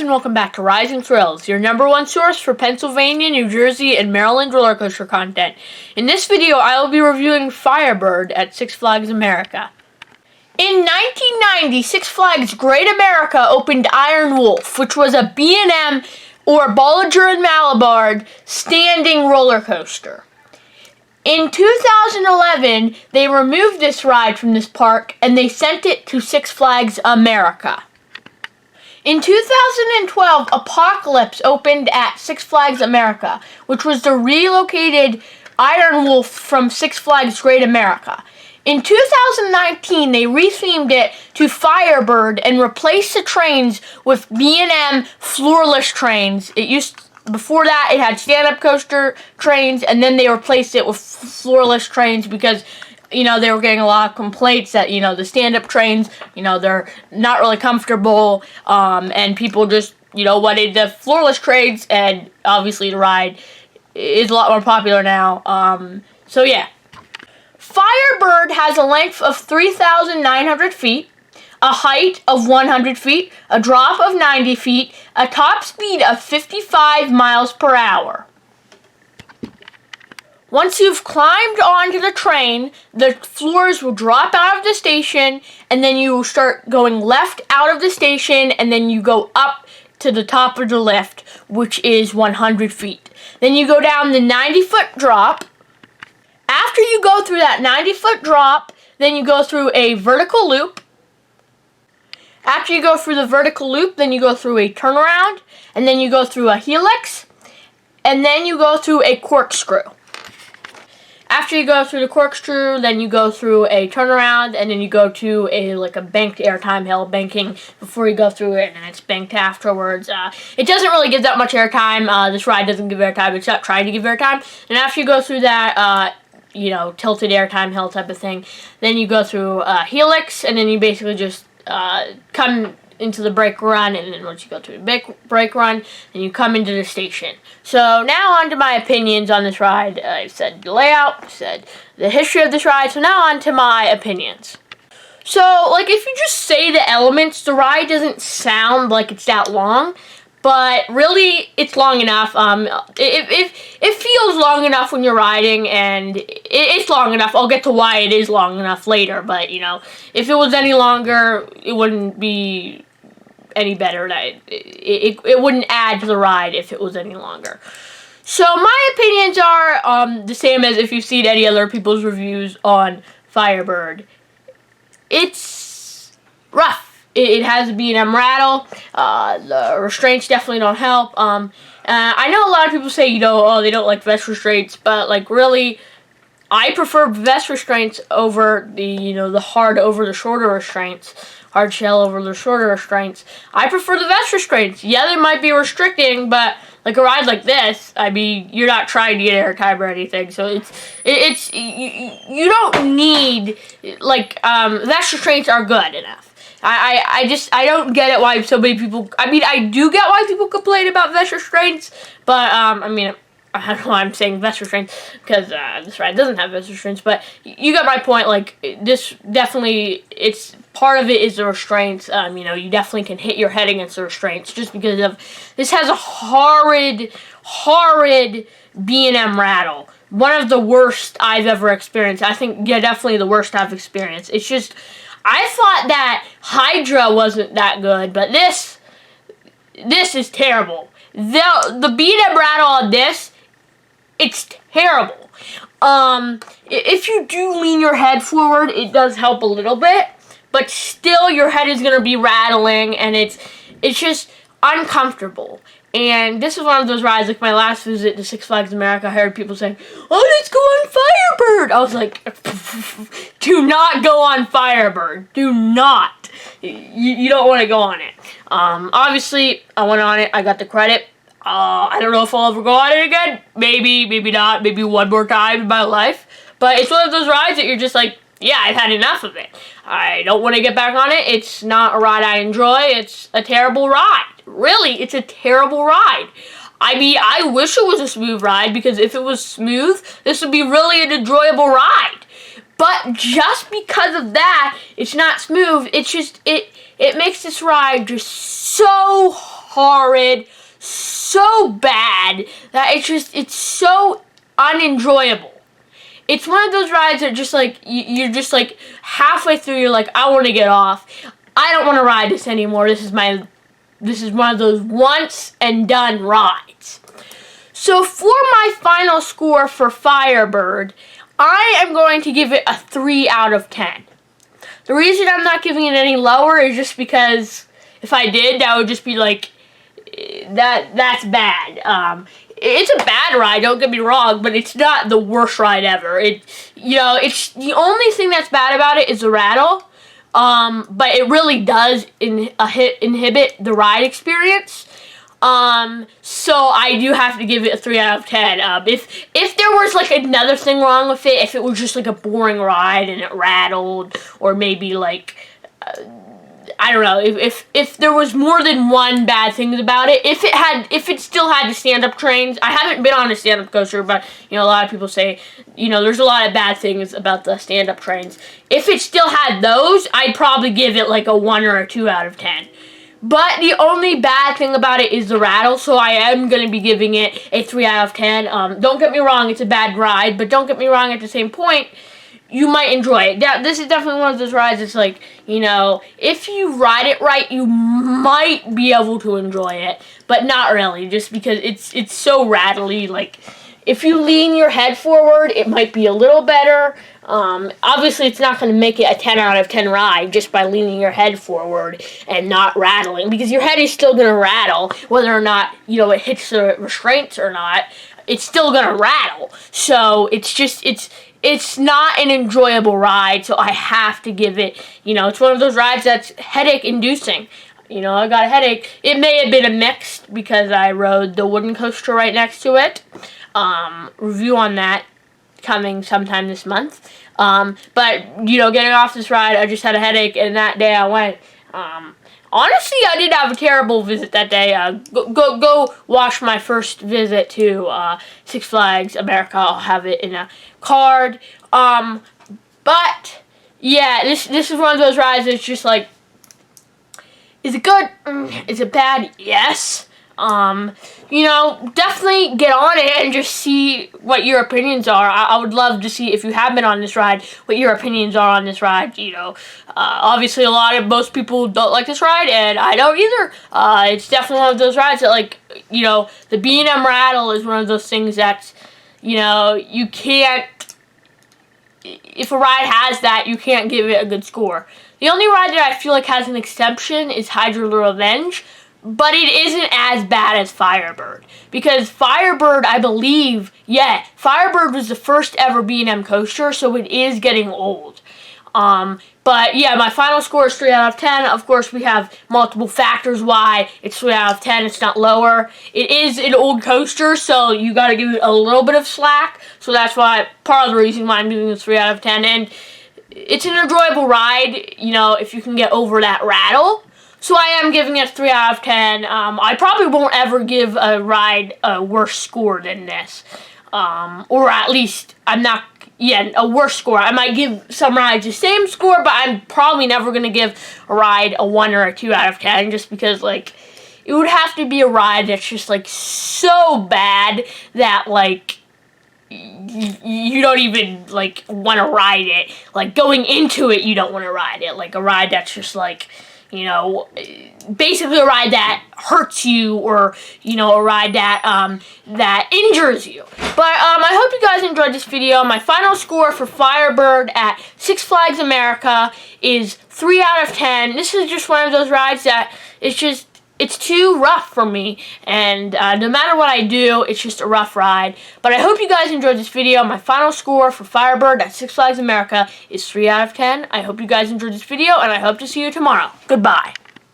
guys, and welcome back to Rising Thrills, your #1 source for Pennsylvania, New Jersey, and Maryland roller coaster content. In this video, I will be reviewing FIREBIRD at Six Flags America. In 1990, Six Flags Great America opened Iron Wolf, which was a B&M or Bollinger and Mallard standing roller coaster. In 2011, they removed this ride from this park and they sent it to Six Flags America. In 2012, Apocalypse opened at Six Flags America, which was the relocated Iron Wolf from Six Flags Great America. In 2019, they rethemed it to FIREBIRD and replaced the trains with B&M floorless trains. Before that, it had stand-up coaster trains, and then they replaced it with floorless trains because they were getting a lot of complaints that, the stand-up trains, they're not really comfortable, and people just, wanted the floorless trains, and obviously the ride is a lot more popular now. So yeah. FIREBIRD has a length of 3,900 feet, a height of 100 feet, a drop of 90 feet, a top speed of 55 miles per hour. Once you've climbed onto the train, the floors will drop out of the station, and then you will start going left out of the station, and then you go up to the top of the lift, which is 100 feet. Then you go down the 90-foot drop. After you go through that 90-foot drop, then you go through a vertical loop. After you go through the vertical loop, then you go through a turnaround, and then you go through a helix, and then you go through a corkscrew. After you go through the corkscrew, then you go through a turnaround, and then you go to a banked airtime hill, banking before you go through it, and it's banked afterwards. It doesn't really give that much airtime. This ride doesn't give airtime. It's not trying to give airtime. And after you go through that, tilted airtime hill type of thing, then you go through helix, and then you basically just come into the brake run, and then once you go to the brake run, then you come into the station. So now on to my opinions on this ride. I've said the layout, I've said the history of this ride, so now on to my opinions. So, if you just say the elements, the ride doesn't sound like it's that long, but really, it's long enough. It feels long enough when you're riding, and it's long enough. I'll get to why it is long enough later, but, if it was any longer, it wouldn't be any better. It wouldn't add to the ride if it was any longer. So, my opinions are the same as if you've seen any other people's reviews on FIREBIRD. It's rough. It has a B&M rattle. The restraints definitely don't help. I know a lot of people say, they don't like vest restraints, but, really, I prefer vest restraints over the hard over the shorter restraints. Hard shell over the shorter restraints. I prefer the vest restraints. Yeah, they might be restricting, but, a ride like this, you're not trying to get airtime or anything, so you don't need, vest restraints are good enough. I don't get it why so many people, I do get why people complain about vest restraints, but, I don't know why I'm saying vest restraints, because, this ride doesn't have vest restraints, but you got my point, this definitely, part of it is the restraints. You definitely can hit your head against the restraints, just because this has a horrid B&M rattle. One of the worst I've ever experienced. I think, definitely the worst I've experienced. It's just, I thought that Hydra wasn't that good, but this is terrible. The B&M rattle on this, it's terrible. If you do lean your head forward, it does help a little bit, but still your head is going to be rattling, and it's just uncomfortable. And this is one of those rides, my last visit to Six Flags America, I heard people saying, "Oh, let's go on FIREBIRD." I was like, do not go on FIREBIRD. Do not. You don't want to go on it. Obviously, I went on it. I got the credit. I don't know if I'll ever go on it again. Maybe, maybe not. Maybe one more time in my life. But it's one of those rides that you're just yeah, I've had enough of it. I don't want to get back on it. It's not a ride I enjoy. It's a terrible ride. Really, it's a terrible ride. I wish it was a smooth ride, because if it was smooth, this would be really an enjoyable ride. But just because of that, it's not smooth. It's just, it makes this ride just so horrid, so bad that it's so unenjoyable. It's one of those rides that just like, you're just like halfway through, you're like, I want to get off. I don't want to ride this anymore. This is one of those once and done rides. So for my final score for Firebird, I am going to give it a 3 out of 10. The reason I'm not giving it any lower is just because if I did, that would just be like, that's bad. It's a bad ride, don't get me wrong, but it's not the worst ride ever. It's the only thing that's bad about it is the rattle, but it really does inhibit the ride experience. So I do have to give it a 3 out of 10. If there was like another thing wrong with it, if it was just like a boring ride and it rattled, or maybe like, I don't know, if there was more than one bad thing about it, if it still had the stand-up trains, I haven't been on a stand-up coaster, but, a lot of people say, there's a lot of bad things about the stand-up trains. If it still had those, I'd probably give it like a 1 or a 2 out of 10. But the only bad thing about it is the rattle, so I am going to be giving it a 3 out of 10. Don't get me wrong, it's a bad ride, but don't get me wrong, at the same point, you might enjoy it. This is definitely one of those rides that's like, if you ride it right, you might be able to enjoy it, but not really, just because it's so rattly. Like, if you lean your head forward, it might be a little better. Obviously, it's not going to make it a 10 out of 10 ride just by leaning your head forward and not rattling, because your head is still going to rattle, whether or not, it hits the restraints or not. It's still going to rattle. So, it's not an enjoyable ride, so I have to give it, it's one of those rides that's headache-inducing. I got a headache. It may have been a mix because I rode the wooden coaster right next to it. Review on that coming sometime this month. But, getting off this ride, I just had a headache, and that day I went. Honestly, I did have a terrible visit that day. Go watch my first visit to Six Flags America. I'll have it in a card. But yeah, this is one of those rides that's just like, is it good? Is it bad? Yes. Definitely get on it and just see what your opinions are. I would love to see, if you have been on this ride, what your opinions are on this ride. Obviously most people don't like this ride, and I don't either. It's definitely one of those rides that, like, the B&M rattle is one of those things that's, you can't, if a ride has that, you can't give it a good score. The only ride that I feel like has an exception is Hydra the Revenge, but it isn't as bad as Firebird. Because Firebird, I believe, Firebird was the first ever B&M coaster, so it is getting old. But yeah, my final score is 3 out of 10. Of course, we have multiple factors why it's 3 out of 10. It's not lower. It is an old coaster, so you gotta give it a little bit of slack. So that's why, part of the reason why I'm giving it 3 out of 10. And it's an enjoyable ride, if you can get over that rattle. So I am giving it 3 out of 10. I probably won't ever give a ride a worse score than this. Or at least, a worse score. I might give some rides the same score, but I'm probably never going to give a ride a 1 or a 2 out of 10, just because, like, it would have to be a ride that's just, like, so bad that, like, you don't even, like, want to ride it. Like, going into it, you don't want to ride it. Like, a ride that's just, like, basically a ride that hurts you, or, a ride that, that injures you. But, I hope you guys enjoyed this video. My final score for Firebird at Six Flags America is 3 out of 10. This is just one of those rides that it's too rough for me, and no matter what I do, it's just a rough ride. But I hope you guys enjoyed this video. My final score for Firebird at Six Flags America is 3 out of 10. I hope you guys enjoyed this video, and I hope to see you tomorrow. Goodbye.